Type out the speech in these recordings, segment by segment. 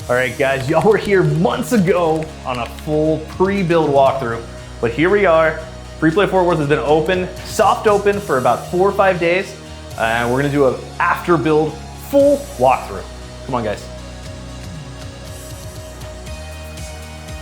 All right, guys, y'all were here months ago on a full pre-build walkthrough, but here we are. Free Play Fort Worth has been open, soft open for about 4 or 5 days, and we're gonna do an after build full walkthrough. Come on, guys.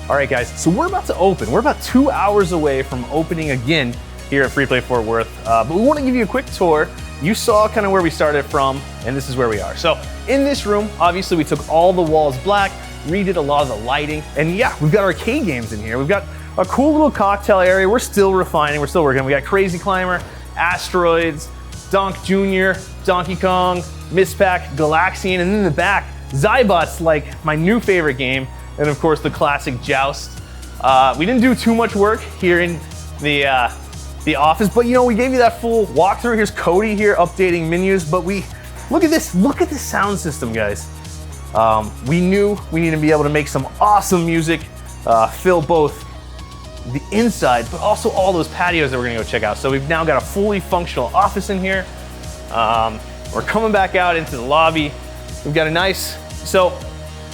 All right, guys, so we're about to open. We're about 2 hours away from opening again here at Free Play Fort Worth, but we wanna give you a quick tour. You saw kind of where we started from, and this is where we are. So in this room, obviously we took all the walls black, redid a lot of the lighting, and yeah, we've got arcade games in here. We've got a cool little cocktail area. We're still refining, we're still working. We got Crazy Climber, Asteroids, Donk Jr., Donkey Kong, Mispack, Galaxian, and then in the back, Zybots, like my new favorite game, and of course the classic Joust. We didn't do too much work here in the office, but you know, we gave you that full walkthrough. Here's Cody here updating menus, but look at this sound system, guys. We knew we needed to be able to make some awesome music, fill both the inside, but also all those patios that we're gonna go check out. So we've now got a fully functional office in here. We're coming back out into the lobby. We've got a nice, so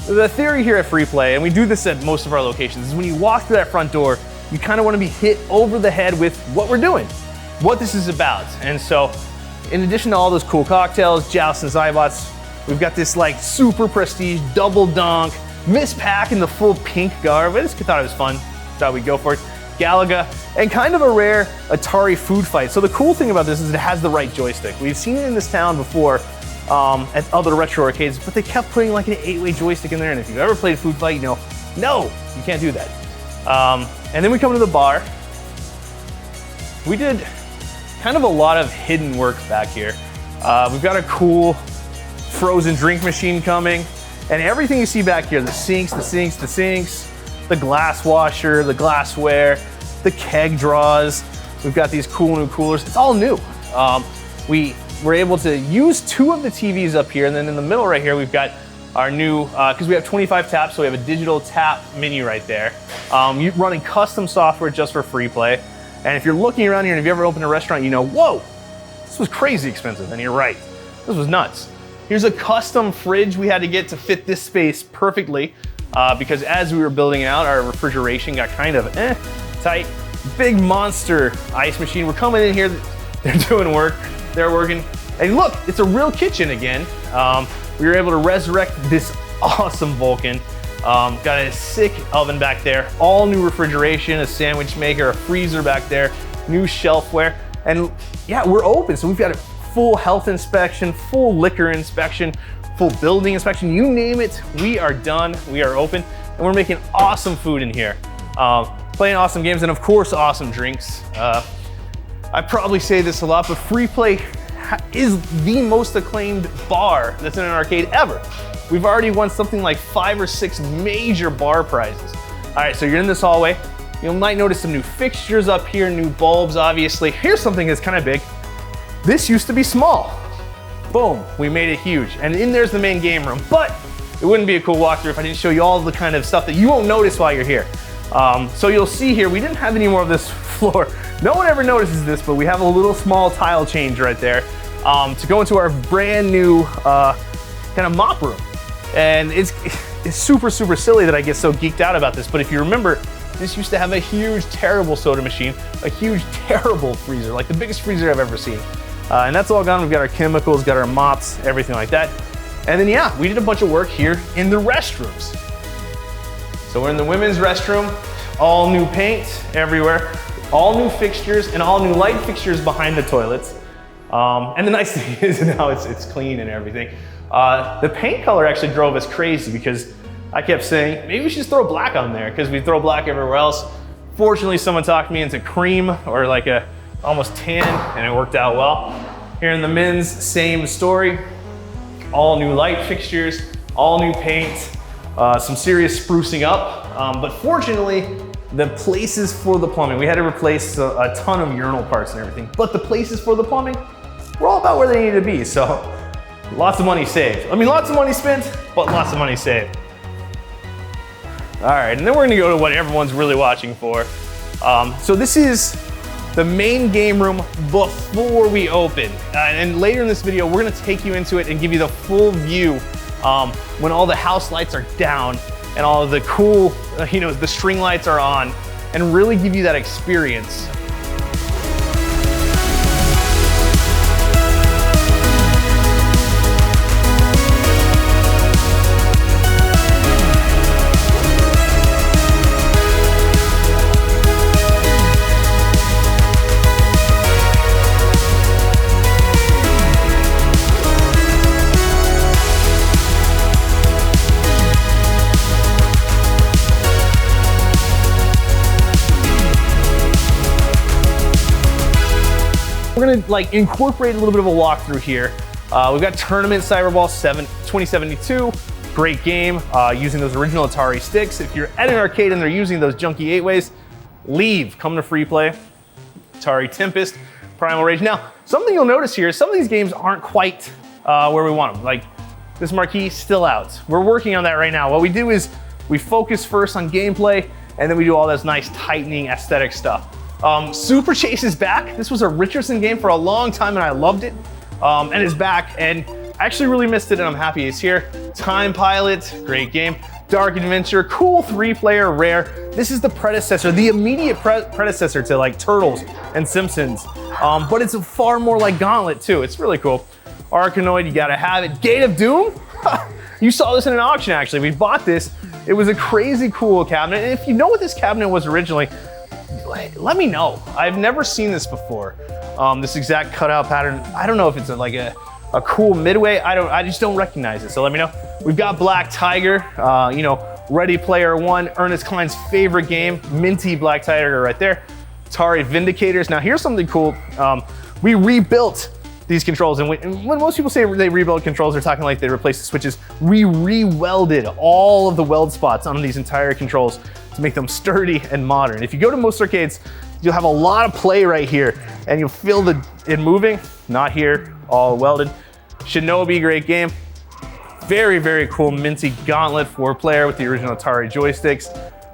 the theory here at Free Play, and we do this at most of our locations, is when you walk through that front door, you kind of want to be hit over the head with what we're doing, what this is about. And so in addition to all those cool cocktails, Joust and Zybots, we've got this like super prestige double dunk, Mispack in the full pink garb. I just thought it was fun, thought we'd go for it. Galaga, and kind of a rare Atari food fight. So the cool thing about this is it has the right joystick. We've seen it in this town before at other retro arcades, but they kept putting like an 8-way joystick in there, and if you've ever played Food Fight, you know, no, you can't do that. And then we come to the bar. We did kind of a lot of hidden work back here. We've got a cool frozen drink machine coming, and everything you see back here, the sinks, the glass washer, the glassware, the keg draws. We've got these cool new coolers. It's all new. We were able to use 2 of the TVs up here, and then in the middle right here, we've got our new, because we have 25 taps, so we have a digital tap menu right there. You're running custom software just for Free Play. And if you're looking around here and if you ever opened a restaurant, you know, whoa, this was crazy expensive. And you're right, this was nuts. Here's a custom fridge we had to get to fit this space perfectly, because as we were building it out, our refrigeration got kind of tight. Big monster ice machine. We're coming in here, they're doing work, they're working. And look, it's a real kitchen again. We were able to resurrect this awesome Vulcan. Got a sick oven back there, all new refrigeration, a sandwich maker, a freezer back there, new shelfware, and yeah, we're open. So we've got a full health inspection, full liquor inspection, full building inspection, you name it, we are done, we are open, and we're making awesome food in here. Playing awesome games, and of course, awesome drinks. I probably say this a lot, but Free Play is the most acclaimed bar that's in an arcade ever. We've already won something like 5 or 6 major bar prizes. All right, so you're in this hallway. You might notice some new fixtures up here, new bulbs, obviously. Here's something that's kind of big. This used to be small. Boom, we made it huge. And in there's the main game room, but it wouldn't be a cool walkthrough if I didn't show you all the kind of stuff that you won't notice while you're here. So you'll see here, we didn't have any more of this floor. No one ever notices this, but we have a little small tile change right there to go into our brand new kind of mop room. And it's super, super silly that I get so geeked out about this, but if you remember, this used to have a huge, terrible soda machine, a huge, terrible freezer, like the biggest freezer I've ever seen. And that's all gone. We've got our chemicals, got our mops, everything like that. And then yeah, we did a bunch of work here in the restrooms. So we're in the women's restroom, all new paint everywhere, all new fixtures and all new light fixtures behind the toilets. And the nice thing is now it's clean and everything. The paint color actually drove us crazy because I kept saying, maybe we should just throw black on there because we throw black everywhere else. Fortunately, someone talked me into cream or like a almost tan, and it worked out well. Here in the men's, same story. All new light fixtures, all new paint, some serious sprucing up. But fortunately, the places for the plumbing, we had to replace a ton of urinal parts and everything, but the places for the plumbing were all about where they needed to be. So lots of money saved. I mean, lots of money spent, but lots of money saved. All right, and then we're gonna go to what everyone's really watching for. So this is the main game room before we open. And later in this video, we're gonna take you into it and give you the full view when all the house lights are down and all of the cool, the string lights are on, and really give you that experience. We're gonna incorporate a little bit of a walkthrough here. We've got Tournament Cyberball 2072, great game, using those original Atari sticks. If you're at an arcade and they're using those junky 8-ways, leave, come to free play. Atari Tempest, Primal Rage. Now, something you'll notice here is some of these games aren't quite where we want them. Like this marquee, still out. We're working on that right now. What we do is we focus first on gameplay, and then we do all this nice tightening aesthetic stuff. Super Chase is back. This was a Richardson game for a long time and I loved it. And it's back, and I actually really missed it and I'm happy it's here. Time Pilot, great game. Dark Adventure, cool 3-player rare. This is the predecessor, the immediate predecessor to like Turtles and Simpsons. But it's far more like Gauntlet too. It's really cool. Arkanoid, you gotta have it. Gate of Doom, you saw this in an auction actually. We bought this. It was a crazy cool cabinet. And if you know what this cabinet was originally, let me know. I've never seen this before. This exact cutout pattern. I don't know if it's a cool midway. I just don't recognize it. So let me know. We've got Black Tiger, Ready Player One, Ernest Cline's favorite game, minty Black Tiger right there. Atari Vindicators. Now here's something cool. We rebuilt these controls, and when most people say they rebuild controls, they're talking like they replaced the switches. We re-welded all of the weld spots on these entire controls to make them sturdy and modern. If you go to most arcades, you'll have a lot of play right here, and you'll feel it moving. Not here, all welded. Shinobi, great game. Very, very cool minty Gauntlet 4-player with the original Atari joysticks.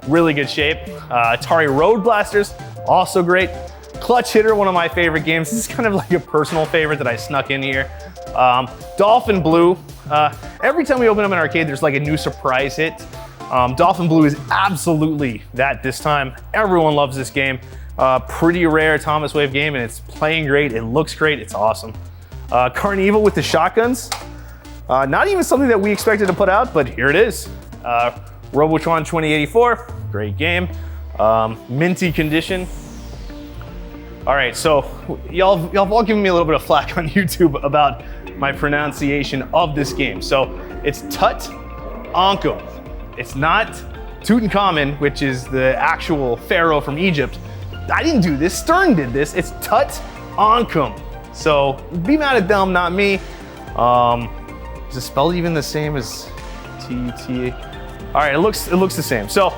Really good shape. Atari Road Blasters, also great. Clutch Hitter, one of my favorite games. This is kind of like a personal favorite that I snuck in here. Dolphin Blue. Every time we open up an arcade, there's like a new surprise hit. Dolphin Blue is absolutely that this time. Everyone loves this game. Pretty rare Thomas Wave game, and it's playing great. It looks great. It's awesome. Carnival with the shotguns. Not even something that we expected to put out, but here it is. Robotron 2084, great game. Minty condition. All right, so y'all have all given me a little bit of flack on YouTube about my pronunciation of this game. So it's Tutankhamun. It's not Tutankhamun, which is the actual pharaoh from Egypt. I didn't do this, Stern did this. It's Tutankhamun. So be mad at them, not me. Is it spelled even the same as T-T? All right, it looks the same. So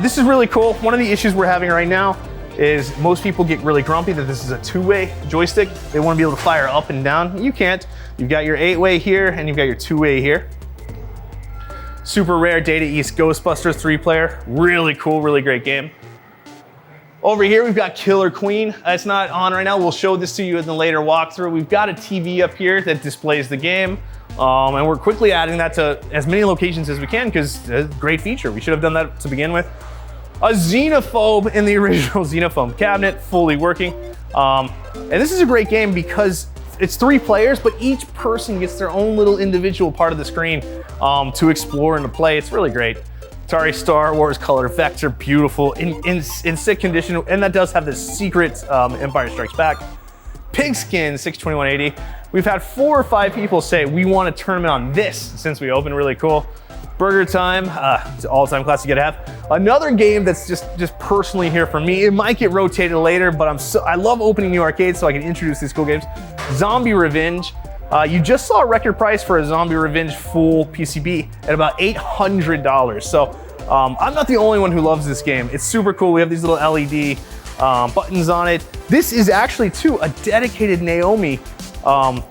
this is really cool. One of the issues we're having right now is most people get really grumpy that this is a 2-way joystick. They want to be able to fire up and down. You can't. You've got your 8-way here and you've got your 2-way here. Super rare Data East Ghostbusters 3-player. Really cool, really great game. Over here, we've got Killer Queen. It's not on right now. We'll show this to you in the later walkthrough. We've got a TV up here that displays the game. And we're quickly adding that to as many locations as we can because it's a great feature. We should have done that to begin with. A Xenophobe in the original Xenophobe cabinet, fully working. And this is a great game because it's 3 players, but each person gets their own little individual part of the screen to explore and to play. It's really great. Atari Star Wars Color Vector, beautiful, in sick condition, and that does have this secret Empire Strikes Back. Pigskin 62180. We've had 4 or 5 people say we want a tournament on this since we opened, really cool. Burger Time, it's an all-time classic to have. Another game that's just personally here for me. It might get rotated later, but I love opening new arcades so I can introduce these cool games. Zombie Revenge. You just saw a record price for a Zombie Revenge full PCB at about $800. So I'm not the only one who loves this game. It's super cool. We have these little LED buttons on it. This is actually too a dedicated Naomi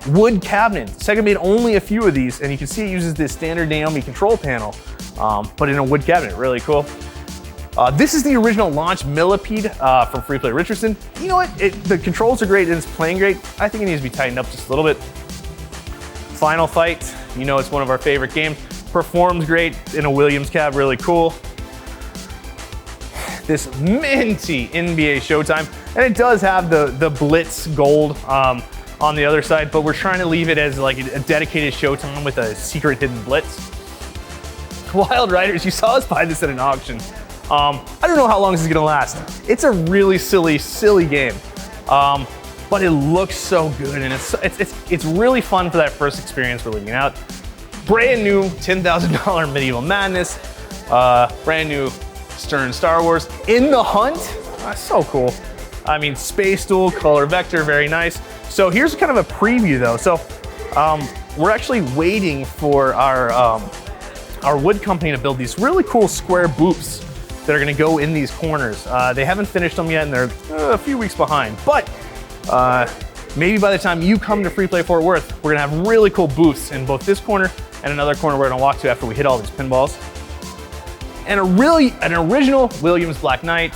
wood cabinet. Sega made only a few of these, and you can see it uses this standard Naomi control panel, but in a wood cabinet. Really cool. This is the original launch millipede from Free Play Richardson. You know what? The controls are great and it's playing great. I think it needs to be tightened up just a little bit. Final Fight, you know it's one of our favorite games. Performs great in a Williams cab, really cool. This minty NBA Showtime, and it does have the Blitz gold on the other side, but we're trying to leave it as like a dedicated Showtime with a secret hidden Blitz. Wild Riders, you saw us buy this at an auction. I don't know how long this is gonna last. It's a really silly game, but it looks so good, and it's really fun for that first experience we're leaving out. Brand new $10,000 Medieval Madness, brand new Stern Star Wars. In the Hunt, that's so cool. I mean, space duel, color vector, very nice. So here's kind of a preview though. So we're actually waiting for our wood company to build these really cool square booths that are gonna go in these corners. They haven't finished them yet, and they're a few weeks behind, but maybe by the time you come to Free Play Fort Worth, we're gonna have really cool booths in both this corner and another corner we're gonna walk to after we hit all these pinballs. And an original Williams Black Knight.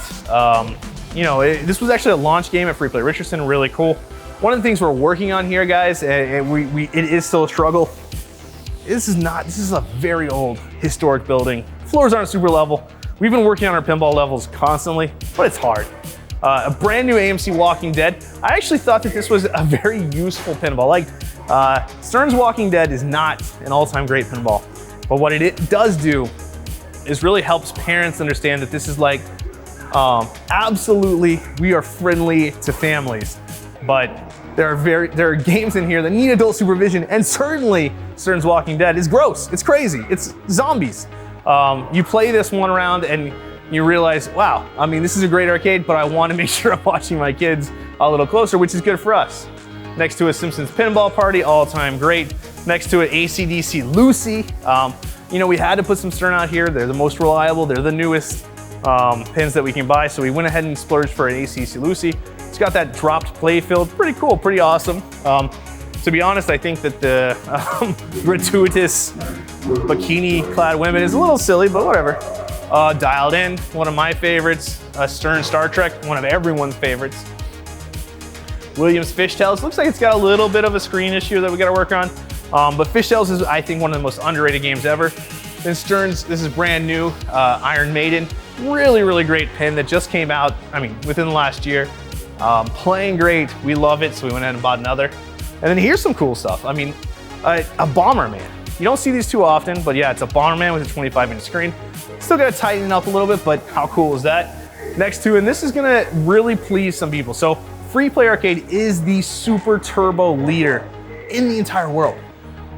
You know, this was actually a launch game at Free Play Richardson, really cool. One of the things we're working on here, guys, it is still a struggle. This is a very old historic building. Floors aren't super level. We've been working on our pinball levels constantly, but it's hard. A brand new AMC Walking Dead. I actually thought that this was a very useful pinball. Like, Stern's Walking Dead is not an all-time great pinball, but what it does do is really helps parents understand that this is like, absolutely, we are friendly to families, but there are games in here that need adult supervision, and certainly Stern's Walking Dead is gross. It's crazy. It's zombies. You play this one round and you realize, wow, I mean, this is a great arcade, but I want to make sure I'm watching my kids a little closer, which is good for us. Next to a Simpsons Pinball Party, all-time great. Next to it, AC/DC Lucy. You know, we had to put some Stern out here. They're the most reliable. They're the newest pins that we can buy, so we went ahead and splurged for an AC/DC Lucy. It's got that dropped play field. Pretty cool, pretty awesome. To be honest, I think that the gratuitous bikini-clad women is a little silly, but whatever. Dialed In, one of my favorites. Stern Star Trek, one of everyone's favorites. Williams Fishtails, looks like it's got a little bit of a screen issue that we gotta work on. But Fishtails is, I think, one of the most underrated games ever. Then Stern's, this is brand new, Iron Maiden. Really great pin that just came out, I mean, within the last year. Playing great, we love it, so we went ahead and bought another. And then here's some cool stuff. I mean, a Bomberman. You don't see these too often, but yeah, it's a Bomberman with a 25-inch screen. Still gotta tighten it up a little bit, but how cool is that? Next to, and this is gonna really please some people. So Free Play Arcade is the super turbo leader in the entire world.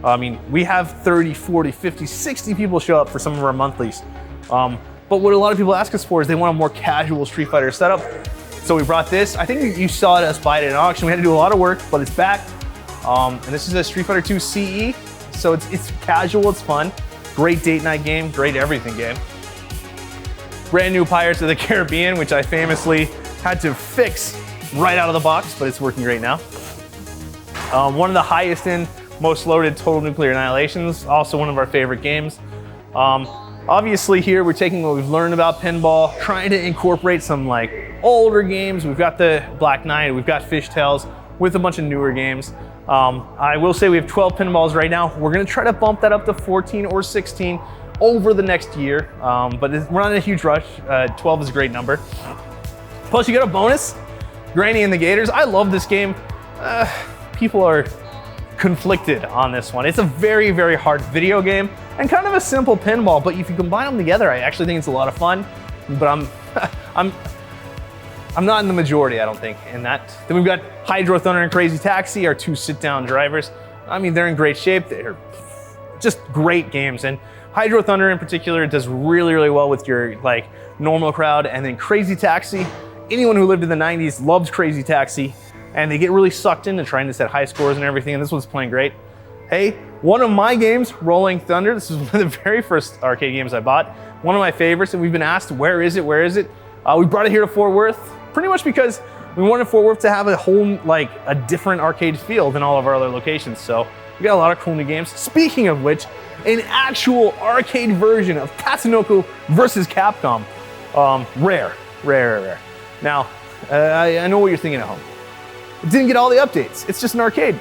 I mean, we have 30, 40, 50, 60 people show up for some of our monthlies. But what a lot of people ask us for is they want a more casual Street Fighter setup. So we brought this. I think you saw us buy it at an auction. We had to do a lot of work, but it's back. And this is a Street Fighter 2 CE. So it's casual, it's fun. Great date night game, great everything game. Brand new Pirates of the Caribbean, which I famously had to fix right out of the box, but it's working great now. One of the highest end, most loaded Total Nuclear Annihilations, also one of our favorite games. Obviously here we're taking what we've learned about pinball, trying to incorporate some like older games. We've got the Black Knight, we've got Fishtails with a bunch of newer games. I will say we have 12 pinballs right now. We're gonna try to bump that up to 14 or 16 over the next year, but we're not in a huge rush. 12 is a great number. Plus you get a bonus, Granny and the Gators. I love this game. People are conflicted on this one. It's a very hard video game and kind of a simple pinball, but if you combine them together, I actually think it's a lot of fun. But I'm not in the majority, I don't think, in that. Then we've got Hydro Thunder and Crazy Taxi, our two sit-down drivers. I mean, they're in great shape. They're just great games. And Hydro Thunder in particular does really well with your like normal crowd. And then Crazy Taxi, anyone who lived in the 90s loves Crazy Taxi. And they get really sucked into trying to set high scores and everything. And this one's playing great. Hey, one of my games, Rolling Thunder. This is one of the very first arcade games I bought. One of my favorites, and we've been asked, where is it? We brought it here to Fort Worth, pretty much because we wanted Fort Worth to have a whole, like, a different arcade feel than all of our other locations. So we got a lot of cool new games. Speaking of which, an actual arcade version of Tatsunoko versus Capcom. Rare. Now, I know what you're thinking at home. It didn't get all the updates. It's just an arcade.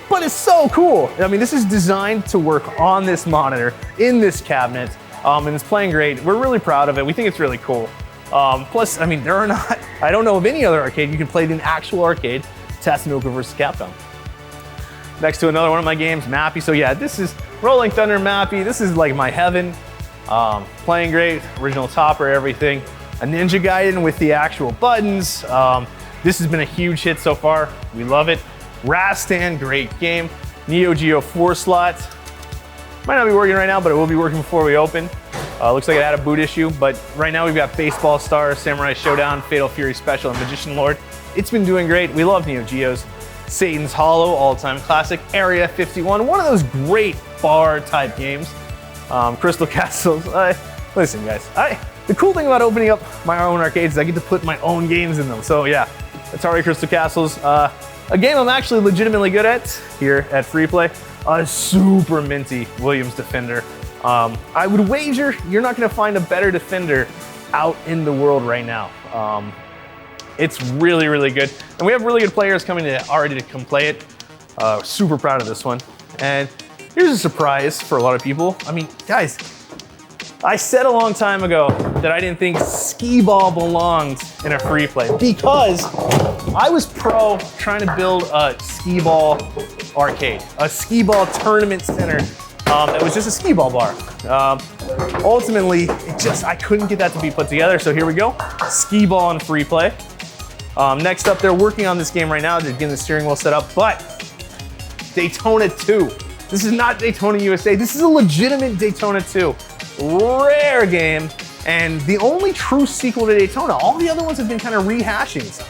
but it's so cool. I mean, this is designed to work on this monitor, in this cabinet, and it's playing great. We're really proud of it. We think it's really cool. Plus, I mean, I don't know of any other arcade you can play it in actual arcade, Tatsunoko vs. Capcom. Next to another one of my games, Mappy. So yeah, this is Rolling Thunder Mappy. This is like my heaven. Playing great, original topper, everything. A Ninja Gaiden with the actual buttons. This has been a huge hit so far. We love it. Rastan, great game. Neo Geo 4-slot. Might not be working right now, but it will be working before we open. Looks like it had a boot issue, but right now we've got Baseball Stars, Samurai Showdown, Fatal Fury Special, and Magician Lord. It's been doing great. We love Neo Geos. Satan's Hollow, all-time classic. Area 51, one of those great bar-type games. Crystal Castles. Listen, guys, the cool thing about opening up my own arcades is I get to put my own games in them. So yeah, Atari Crystal Castles. A game I'm actually legitimately good at here at Free Play. A super minty Williams Defender. I would wager you're not gonna find a better Defender out in the world right now. It's really, really good. And we have really good players coming to already to come play it. Super proud of this one. And here's a surprise for a lot of people. I mean, guys, I said a long time ago that I didn't think skee-ball belonged in a Free Play because I was pro trying to build a skee-ball arcade, a skee-ball tournament center that was just a skee-ball bar. Ultimately, I couldn't get that to be put together, so here we go, skee-ball in Free Play. Next up, they're working on this game right now. They're getting the steering wheel set up, but Daytona 2. This is not Daytona USA. This is a legitimate Daytona 2. Rare game, and the only true sequel to Daytona. All the other ones have been kind of rehashings,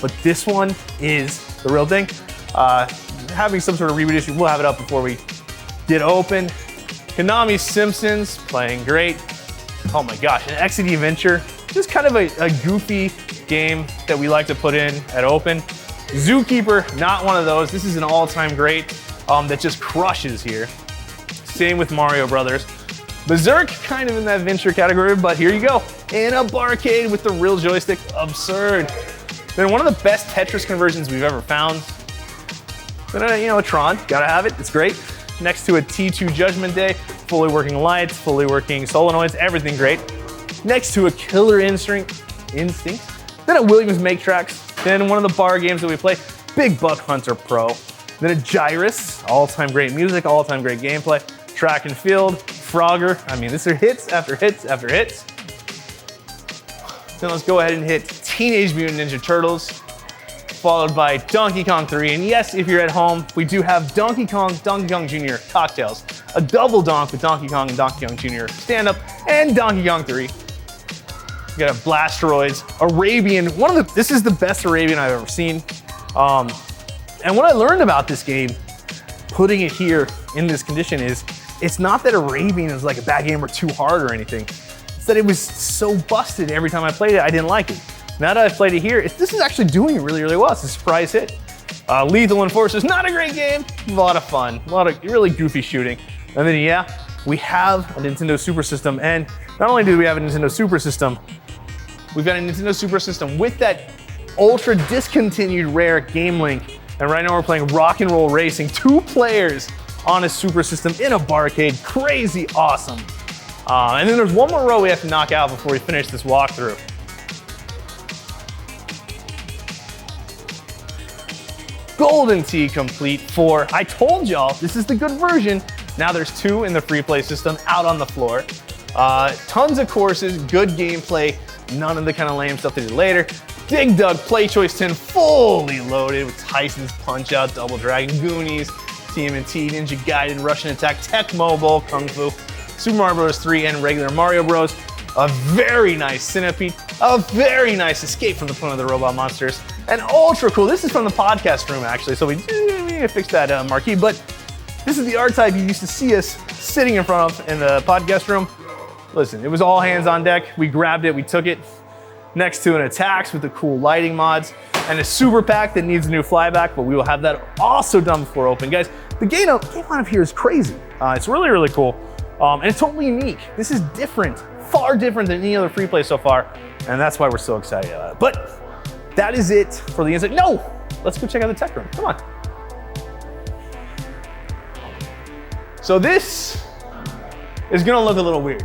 but this one is the real thing. Having some sort of reboot issue, we'll have it up before we get open. Konami Simpsons, playing great. Oh my gosh, an Exidy Venture. Just kind of a goofy game that we like to put in at open. Zookeeper, not one of those. This is an all-time great that just crushes here. Same with Mario Brothers. Berserk, kind of in that venture category, but here you go. In a barcade with the real joystick, absurd. Then one of the best Tetris conversions we've ever found. Then, you know, a Tron, gotta have it, it's great. Next to a T2 Judgment Day, fully working lights, fully working solenoids, everything great. Next to a Killer Instinct. Then a Williams Make Tracks. Then one of the bar games that we play, Big Buck Hunter Pro. Then a Gyrus, all-time great music, all-time great gameplay. Track and Field, Frogger. I mean, these are hits after hits after hits. Then let's go ahead and hit Teenage Mutant Ninja Turtles, followed by Donkey Kong 3. And yes, if you're at home, we do have Donkey Kong Jr. Cocktails, a double donk with Donkey Kong and Donkey Kong Jr. Stand-Up, and Donkey Kong 3. We got a Blasteroids, Arabian. This is the best Arabian I've ever seen. And what I learned about this game, putting it here in this condition, is it's not that Arabian is like a bad game or too hard or anything. It's that it was so busted every time I played it, I didn't like it. Now that I've played it here, this is actually doing really, really well. It's a surprise hit. Lethal Enforcer is not a great game, a lot of fun, a lot of really goofy shooting. And then yeah, we have a Nintendo Super System, and not only do we have a Nintendo Super System, we've got a Nintendo Super System with that ultra discontinued rare Game Link. And right now we're playing Rock and Roll Racing, 2 players on a Super System in a barcade, crazy awesome. And then there's one more row we have to knock out before we finish this walkthrough. Golden Tee Complete 4. I told y'all, this is the good version. Now there's 2 in the Free Play system out on the floor. Tons of courses, good gameplay, none of the kind of lame stuff they did later. Dig Dug Play Choice 10 fully loaded with Tyson's Punch Out, Double Dragon, Goonies, TMNT, Ninja Gaiden, Russian Attack, Tecmo Bowl, Kung Fu, Super Mario Bros. 3, and regular Mario Bros. A very nice Centipede, a very nice Escape from the Planet of the Robot Monsters, and ultra cool. This is from the podcast room actually, so we need to fix that marquee, but this is the art type you used to see us sitting in front of in the podcast room. Listen, it was all hands on deck. We grabbed it, we took it. Next to an Attacks with the cool lighting mods, and a Super Pack that needs a new flyback, but we will have that also done before open. Guys, the game lineup here is crazy. It's really, really cool, and it's totally unique. This is different, far different than any other Free Play so far, and that's why we're so excited about it. But that is it for the inside. No, let's go check out the tech room, come on. So this is gonna look a little weird.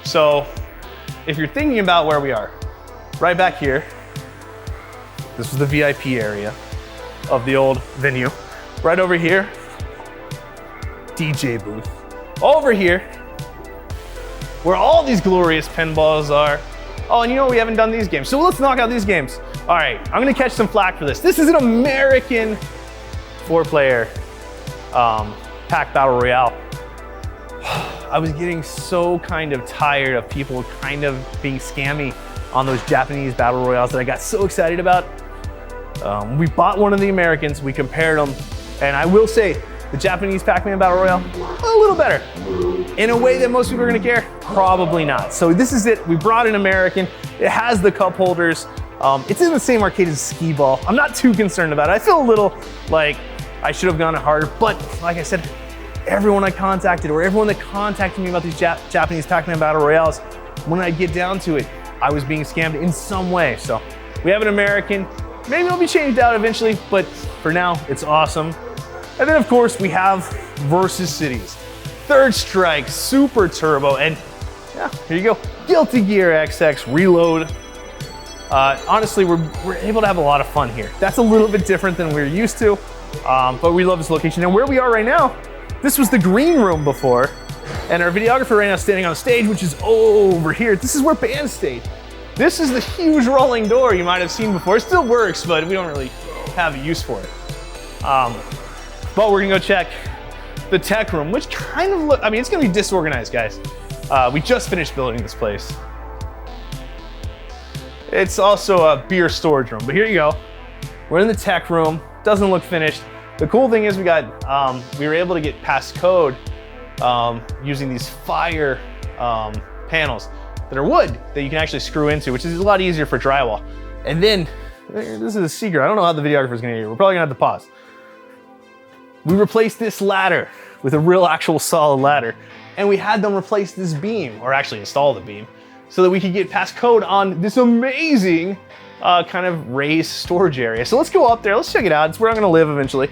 So if you're thinking about where we are, right back here, this is the VIP area of the old venue. Right over here, DJ booth. Over here, where all these glorious pinballs are. Oh, and you know what? We haven't done these games. So let's knock out these games. All right, I'm gonna catch some flack for this. This is an American 4-player pack battle royale. I was getting so kind of tired of people kind of being scammy on those Japanese battle royales that I got so excited about. We bought one of the Americans, we compared them, and I will say, the Japanese Pac-Man Battle Royale, a little better. In a way that most people are gonna care? Probably not. So this is it, we brought an American. It has the cup holders. It's in the same arcade as Skee Ball. I'm not too concerned about it. I feel a little like I should have gone harder, but like I said, everyone I contacted or everyone that contacted me about these Japanese Pac-Man Battle Royales, when I get down to it, I was being scammed in some way. So we have an American. Maybe it'll be changed out eventually, but for now, it's awesome. And then of course we have Versus Cities. Third Strike, Super Turbo, and yeah, here you go. Guilty Gear XX Reload. Honestly, we're able to have a lot of fun here. That's a little bit different than we're used to, but we love this location. And where we are right now, this was the green room before, and our videographer right now is standing on stage, which is over here. This is where bands stayed. This is the huge rolling door you might have seen before. It still works, but we don't really have a use for it. But we're gonna go check the tech room, which kind of look, I mean, it's gonna be disorganized, guys. We just finished building this place. It's also a beer storage room, but here you go. We're in the tech room, doesn't look finished. The cool thing is we were able to get passcode using these fire panels that are wood that you can actually screw into, which is a lot easier for drywall. And then, this is a secret, I don't know how the videographer's gonna hear. We're probably gonna have to pause. We replaced this ladder with a real actual solid ladder, and we had them replace this beam, or actually install the beam, so that we could get passcode on this amazing kind of raised storage area. So let's go up there, let's check it out. It's where I'm gonna live eventually.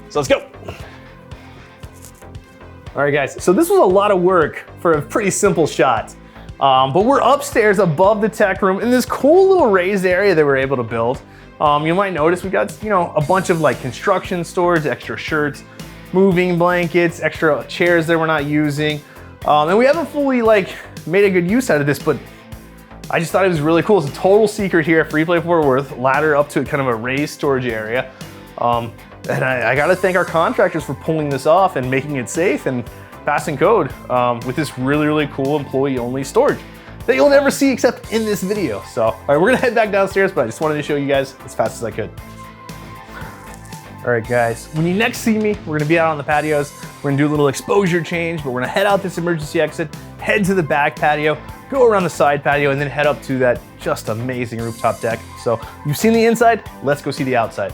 So let's go. All right guys, so this was a lot of work for a pretty simple shot. But we're upstairs above the tech room in this cool little raised area that we're able to build. You might notice we got, a bunch of like construction storage, extra shirts, moving blankets, extra chairs that we're not using. And we haven't fully made a good use out of this, but I just thought it was really cool. It's a total secret here at Free Play Fort Worth, ladder up to kind of a raised storage area. And I gotta thank our contractors for pulling this off and making it safe and passing code with this really, really cool employee-only storage that you'll never see except in this video. So, all right, we're gonna head back downstairs, but I just wanted to show you guys as fast as I could. All right, guys, when you next see me, we're gonna be out on the patios. We're gonna do a little exposure change, but we're gonna head out this emergency exit, head to the back patio, go around the side patio, and then head up to that just amazing rooftop deck. So you've seen the inside, let's go see the outside.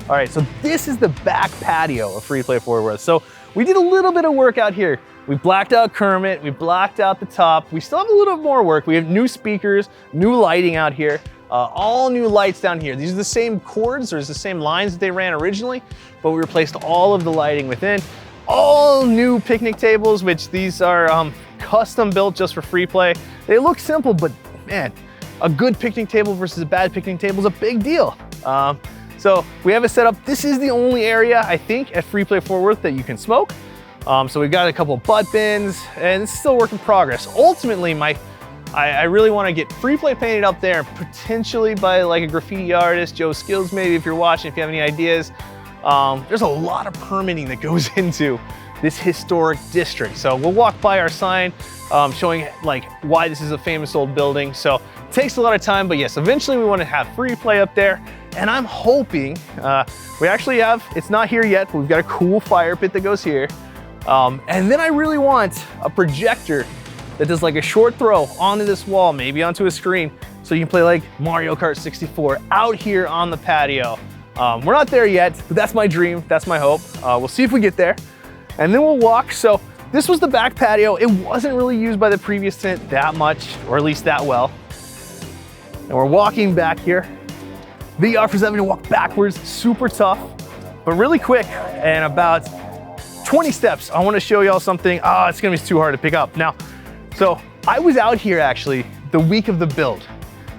All right, so this is the back patio of Free Play Fort Worth. So we did a little bit of work out here. We blacked out Kermit, we blacked out the top. We still have a little bit more work. We have new speakers, new lighting out here, all new lights down here. These are the same cords, there's the same lines that they ran originally, but we replaced all of the lighting within. All new picnic tables, which these are custom built just for Free Play. They look simple, but man, a good picnic table versus a bad picnic table is a big deal. So we have it set up. This is the only area, I think, at Free Play Fort Worth that you can smoke. So we've got a couple of butt bins, and it's still a work in progress. Ultimately, I really want to get Free Play painted up there, potentially by like a graffiti artist, Joe Skills maybe, if you're watching, if you have any ideas. There's a lot of permitting that goes into this historic district. So we'll walk by our sign showing like why this is a famous old building. So it takes a lot of time, but yes, eventually we want to have Free Play up there. And I'm hoping, we actually have, it's not here yet, but we've got a cool fire pit that goes here. And then I really want a projector that does like a short throw onto this wall, maybe onto a screen, so you can play like Mario Kart 64 out here on the patio. We're not there yet, but that's my dream, that's my hope. We'll see if we get there. And then we'll walk. So this was the back patio. It wasn't really used by the previous tenant that much, or at least that well. And we're walking back here. The for 7 to walk backwards, super tough, but really quick. And about 20 steps, I want to show y'all something. It's gonna be too hard to pick up. Now, so I was out here actually the week of the build.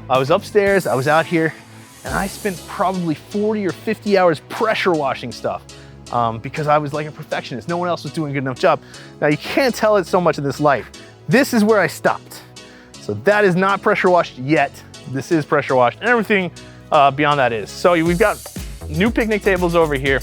I was upstairs, I was out here, and I spent probably 40 or 50 hours pressure washing stuff because I was like a perfectionist. No one else was doing a good enough job. Now you can't tell it so much in this light. This is where I stopped. So that is not pressure washed yet. This is pressure washed, and everything beyond that is. So we've got new picnic tables over here.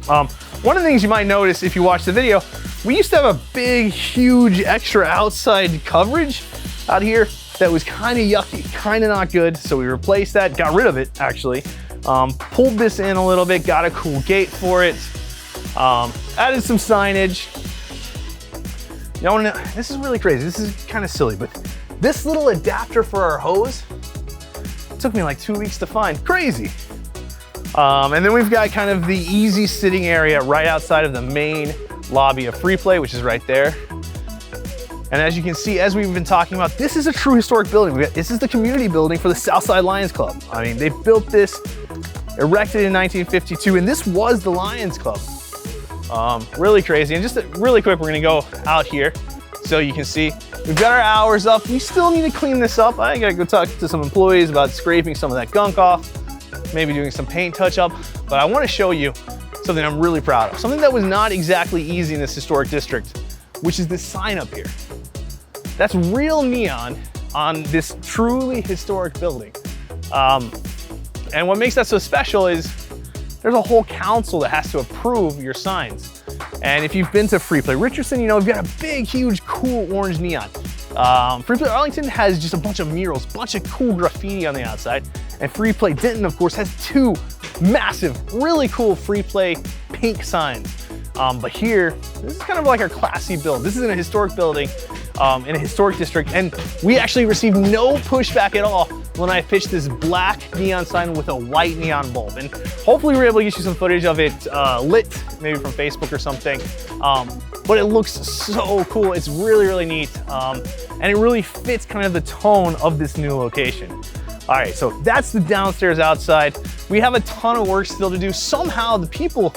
One of the things you might notice if you watch the video, we used to have a big, huge extra outside coverage out here that was kind of yucky, kind of not good. So we replaced that, got rid of it actually. Pulled this in a little bit, got a cool gate for it. Added some signage. You know, this is really crazy. This is kind of silly, but this little adapter for our hose took me like 2 weeks to find. Crazy. And then we've got kind of the easy sitting area right outside of the main lobby of Free Play, which is right there. And as you can see, as we've been talking about, this is a true historic building. This is the community building for the Southside Lions Club. I mean, they built this, erected in 1952, and this was the Lions Club. Really crazy. And just really quick, we're gonna go out here so you can see. We've got our hours up. We still need to clean this up. I gotta go talk to some employees about scraping some of that gunk off, maybe doing some paint touch up, but I wanna show you something I'm really proud of. Something that was not exactly easy in this historic district, which is this sign up here. That's real neon on this truly historic building. And what makes that so special is there's a whole council that has to approve your signs. And if you've been to Free Play Richardson, you know, we've got a big, huge, cool orange neon. Free Play Arlington has just a bunch of murals, bunch of cool graffiti on the outside. And Free Play Denton, of course, has two massive, really cool Free Play pink signs. But here, this is kind of like our classy build. This is in a historic building, in a historic district, and we actually received no pushback at all when I pitched this black neon sign with a white neon bulb. And hopefully we're able to get you some footage of it lit, maybe from Facebook or something. But it looks so cool. It's really, really neat. And it really fits kind of the tone of this new location. All right, so that's the downstairs outside. We have a ton of work still to do. Somehow the people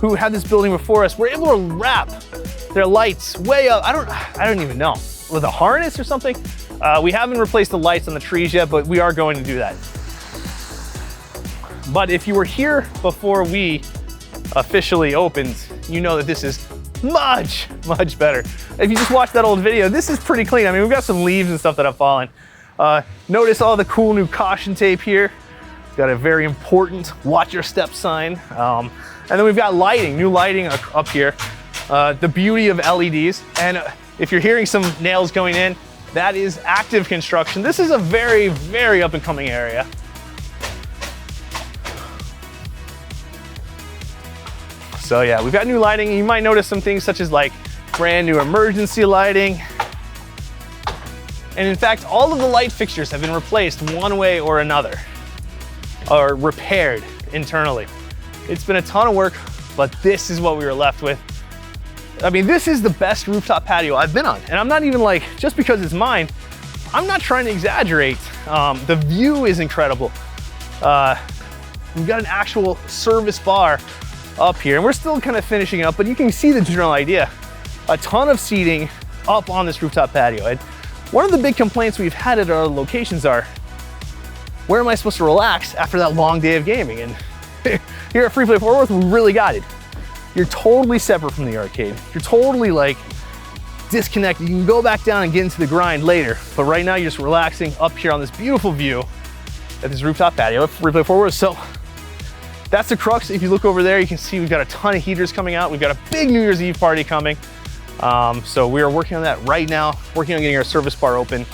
who had this building before us were able to wrap their lights way up. I don't even know, with a harness or something. We haven't replaced the lights on the trees yet, but we are going to do that. But if you were here before we officially opened, you know that this is much, much better. If you just watched that old video, this is pretty clean. I mean, we've got some leaves and stuff that have fallen. Notice all the cool new caution tape here. It's got a very important watch your step sign. And then we've got lighting, new lighting up here. The beauty of LEDs. And if you're hearing some nails going in, that is active construction. This is a very, very up and coming area. So yeah, we've got new lighting. You might notice some things such as like brand new emergency lighting. And in fact, all of the light fixtures have been replaced one way or another, or repaired internally. It's been a ton of work, but this is what we were left with. I mean, this is the best rooftop patio I've been on. And I'm not even like, just because it's mine, I'm not trying to exaggerate. The view is incredible. We've got an actual service bar up here, and we're still kind of finishing up, but you can see the general idea. A ton of seating up on this rooftop patio. And one of the big complaints we've had at our locations are, where am I supposed to relax after that long day of gaming? And here at Free Play Fort Worth, we really got it. You're totally separate from the arcade. You're totally like disconnected. You can go back down and get into the grind later, but right now you're just relaxing up here on this beautiful view at this rooftop patio at Free Play Fort Worth. So that's the crux. If you look over there, you can see we've got a ton of heaters coming out. We've got a big New Year's Eve party coming. So we are working on that right now, working on getting our service bar open.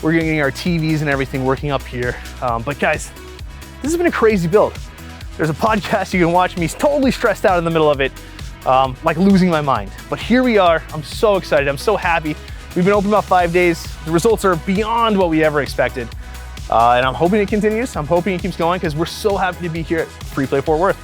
We're getting our TVs and everything working up here. But guys, this has been a crazy build. There's a podcast you can watch me totally stressed out in the middle of it, like losing my mind. But here we are. I'm so excited. I'm so happy. We've been open about 5 days. The results are beyond what we ever expected. And I'm hoping it continues. I'm hoping it keeps going because we're so happy to be here at Free Play Fort Worth.